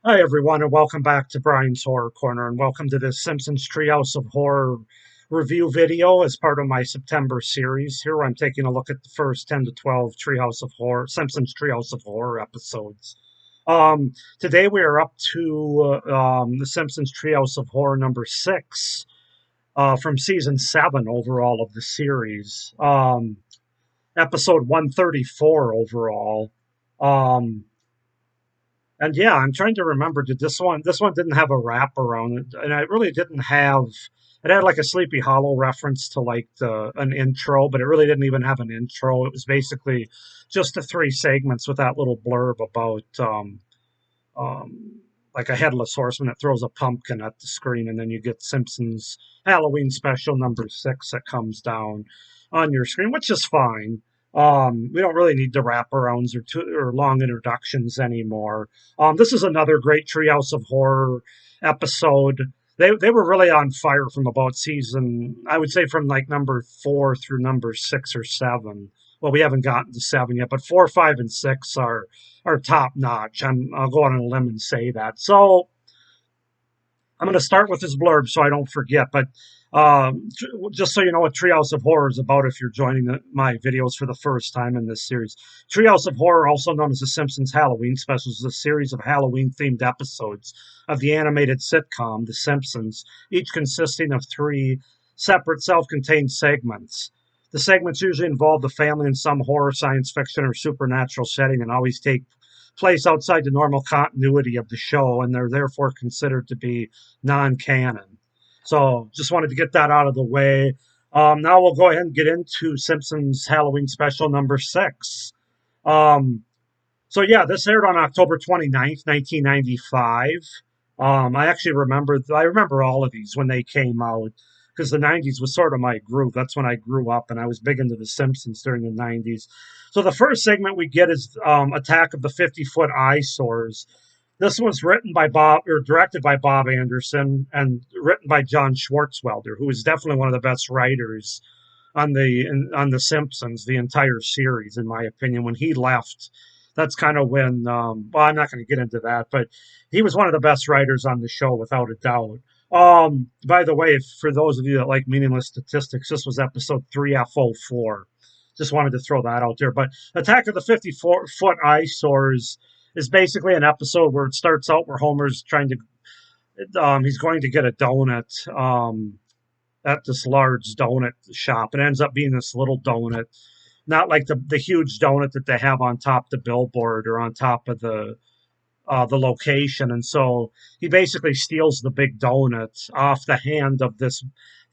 Hi, everyone, and welcome back to Brian's Horror Corner, and welcome to this Simpsons Treehouse of Horror review video as part of my September series. Here I'm taking a look at the first 10 to 12 Treehouse of Horror, Simpsons Treehouse of Horror episodes. Today we are up to the Simpsons Treehouse of Horror number 6 from season 7 overall of the series. Episode 134 overall. Um, And yeah, I'm trying to remember. Did this one didn't have a wrap around it, and it really didn't have. It had like a Sleepy Hollow reference to like an intro, but it really didn't even have an intro. It was basically just the three segments with that little blurb about like a headless horseman that throws a pumpkin at the screen, and then you get Simpsons Halloween special number 6 that comes down on your screen, which is fine. We don't really need the wraparounds or long introductions anymore. This is another great Treehouse of Horror episode. They were really on fire from about season, I would say from like number 4 through number 6 or 7. Well, we haven't gotten to 7 yet, but 4, 5, and 6 are top notch. I'll go on a limb and say that. So I'm going to start with this blurb so I don't forget. But just so you know what Treehouse of Horror is about, if you're joining my videos for the first time in this series, Treehouse of Horror, also known as the Simpsons Halloween Specials, is a series of Halloween-themed episodes of the animated sitcom The Simpsons, each consisting of 3 separate, self-contained segments. The segments usually involve the family in some horror, science fiction, or supernatural setting, and always take place outside the normal continuity of the show, and they're therefore considered to be non-canon. So just wanted to get that out of the way. Now we'll go ahead and get into Simpsons Halloween Special number 6. Um, so yeah, this aired on October 29th, 1995. I remember all of these when they came out because the 90s was sort of my groove. That's when I grew up and I was big into the Simpsons during the 90s. So the first segment we get is Attack of the 50-Foot Eyesores. This was written by Bob or directed by Bob Anderson and written by John Swartzwelder, who is definitely one of the best writers on the Simpsons, the entire series, in my opinion. When he left, that's kind of when. Well, I'm not going to get into that, but he was one of the best writers on the show, without a doubt. By the way, for those of you that like meaningless statistics, this was episode 3F04. Just wanted to throw that out there. But Attack of the 50-Foot Eyesores is basically an episode where it starts out where Homer's trying to. He's going to get a donut. At this large donut shop. It ends up being this little donut, not like the huge donut that they have on top of the billboard or on top of the location. And so he basically steals the big donut off the hand of this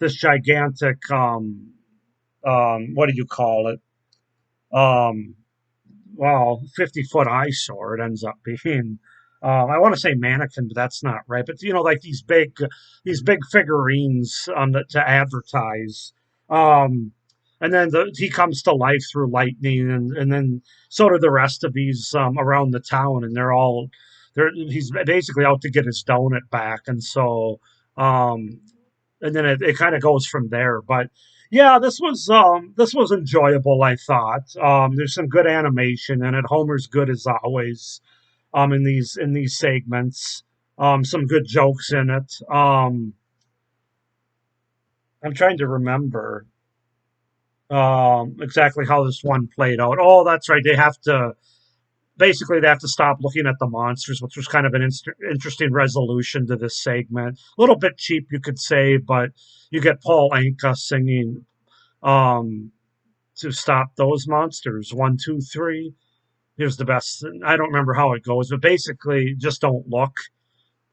gigantic what do you call it? Um, well, 50-foot eyesore it ends up being. I want to say mannequin, but that's not right. But like these big figurines to advertise. Um, and then he comes to life through lightning, and then so do the rest of these around the town, and he's basically out to get his donut back, and so um, and then it kind of goes from there. But yeah, this was enjoyable. I thought there's some good animation in it. Homer's good as always in these segments. Some good jokes in it. I'm trying to remember exactly how this one played out. Oh, that's right. They have to stop looking at the monsters, which was kind of an interesting resolution to this segment. A little bit cheap, you could say, but you get Paul Anka singing um, to stop those monsters. One, two, three. Here's the best. I don't remember how it goes, but basically, just don't look.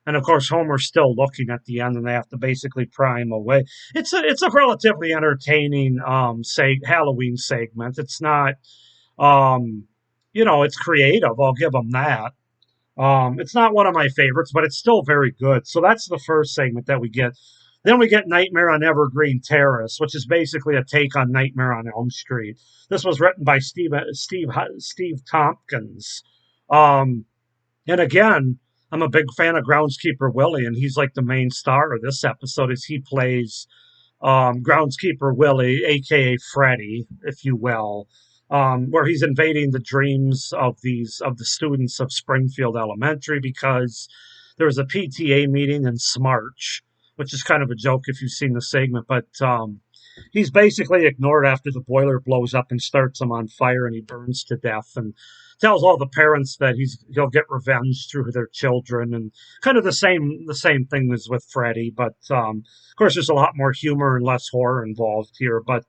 And of course, Homer's still looking at the end, and they have to basically pry him away. It's a relatively entertaining say Halloween segment. It's not it's creative. I'll give them that. It's not one of my favorites, but it's still very good. So that's the first segment that we get. Then we get Nightmare on Evergreen Terrace, which is basically a take on Nightmare on Elm Street. This was written by Steve Tompkins. Um, and again, I'm a big fan of Groundskeeper Willie, and he's like the main star of this episode as he plays Groundskeeper Willie, aka Freddy, if you will. where he's invading the dreams of the students of Springfield Elementary because there was a PTA meeting in Smarch, which is kind of a joke if you've seen the segment, but he's basically ignored after the boiler blows up and starts him on fire and he burns to death and tells all the parents that he'll get revenge through their children and kind of the same thing as with Freddy, but of course there's a lot more humor and less horror involved here. But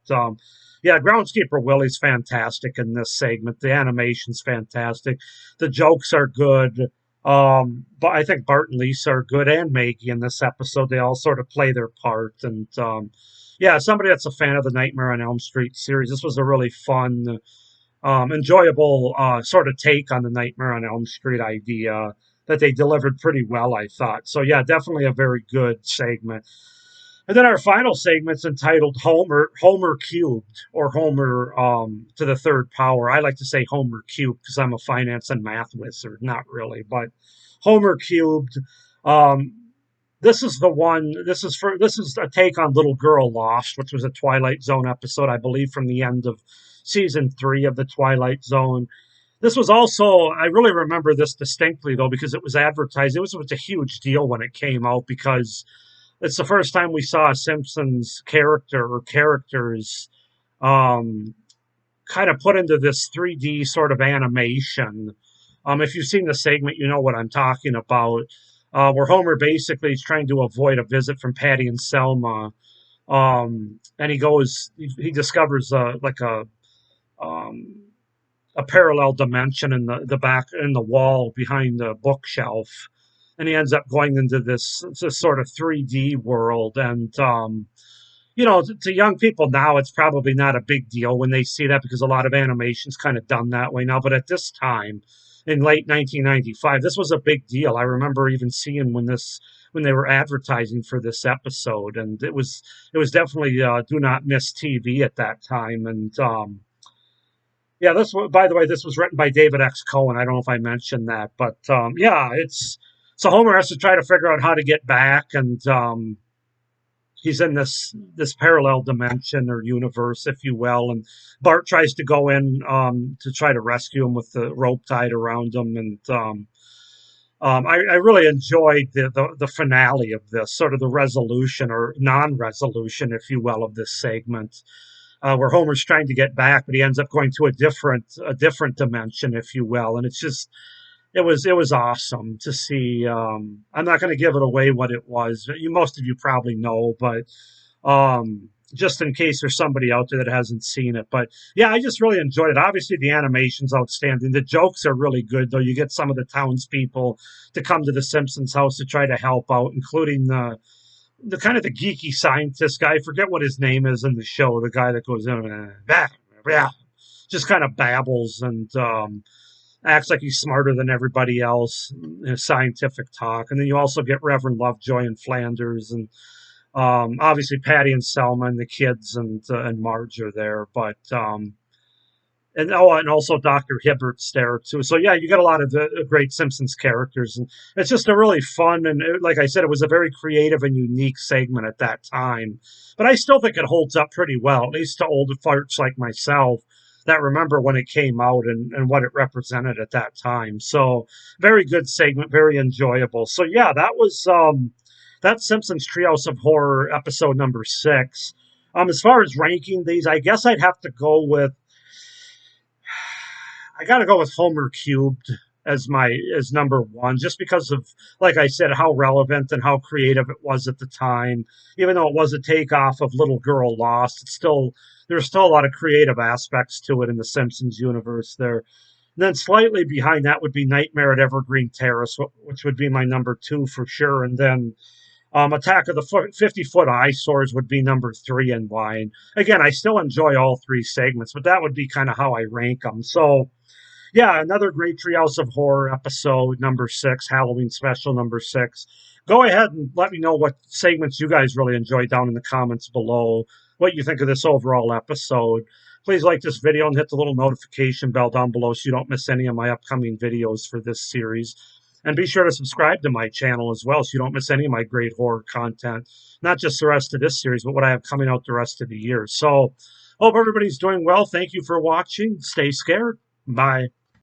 yeah, Groundskeeper Willie's fantastic in this segment. The animation's fantastic. The jokes are good. But I think Bart and Lisa are good, and Maggie in this episode. They all sort of play their part. And yeah, somebody that's a fan of the Nightmare on Elm Street series, this was a really fun, enjoyable sort of take on the Nightmare on Elm Street idea that they delivered pretty well, I thought. So yeah, definitely a very good segment. And then our final segment's entitled Homer Cubed, or Homer to the third power. I like to say Homer Cubed because I'm a finance and math wizard. Not really, but Homer Cubed. Um, this is the one. This is a take on Little Girl Lost, which was a Twilight Zone episode, I believe, from the end of season 3 of the Twilight Zone. This was also, I really remember this distinctly though because it was advertised. It was a huge deal when it came out because it's the first time we saw a Simpsons character or characters um, kind of put into this 3D sort of animation. If you've seen the segment, you know what I'm talking about, where Homer basically is trying to avoid a visit from Patty and Selma. And he discovers like um, a parallel dimension in the back in the wall behind the bookshelf, and he ends up going into this sort of 3D world. And to young people now, it's probably not a big deal when they see that because a lot of animation's kind of done that way now. But at this time, in late 1995, this was a big deal. I remember even seeing when they were advertising for this episode, and it was definitely do not miss TV at that time. And yeah, by the way, this was written by David X. Cohen. I don't know if I mentioned that, but yeah, it's so Homer has to try to figure out how to get back, and he's in this parallel dimension or universe, if you will, and Bart tries to go in to try to rescue him with the rope tied around him, and I really enjoyed the finale of this, sort of the resolution or non-resolution, if you will, of this segment. Where Homer's trying to get back, but he ends up going to a different dimension, if you will, and it was awesome to see. I'm not going to give it away what it was. Most of you probably know, but just in case there's somebody out there that hasn't seen it. But yeah, I just really enjoyed it. Obviously, the animation's outstanding. The jokes are really good, though. You get some of the townspeople to come to the Simpsons house to try to help out, including the kind of the geeky scientist guy. I forget what his name is in the show. The guy that goes in, just kind of babbles and acts like he's smarter than everybody else in scientific talk. And then you also get Reverend Lovejoy and Flanders, and obviously Patty and Selma and the kids and Marge are there. But and also Dr. Hibbert's there too. So yeah, you got a lot of the great Simpsons characters, and it's just a really fun and like I said, it was a very creative and unique segment at that time. But I still think it holds up pretty well, at least to older farts like myself that remember when it came out and what it represented at that time. So very good segment, very enjoyable. So yeah, that's Simpsons Treehouse of Horror episode number 6. As far as ranking these, I guess I got to go with Homer Cubed as number 1, just because of, like I said, how relevant and how creative it was at the time. Even though it was a takeoff of Little Girl Lost, there's still a lot of creative aspects to it in the Simpsons universe there. And then slightly behind that would be Nightmare at Evergreen Terrace, which would be my number 2 for sure. And then Attack of the 50-Foot Eyesores would be number 3 in line. Again, I still enjoy all 3 segments, but that would be kind of how I rank them. So yeah, another great Treehouse of Horror episode, number 6, Halloween special, number 6. Go ahead and let me know what segments you guys really enjoyed down in the comments below, what you think of this overall episode. Please like this video and hit the little notification bell down below so you don't miss any of my upcoming videos for this series. And be sure to subscribe to my channel as well so you don't miss any of my great horror content, not just the rest of this series, but what I have coming out the rest of the year. So Hope everybody's doing well. Thank you for watching. Stay scared. Bye.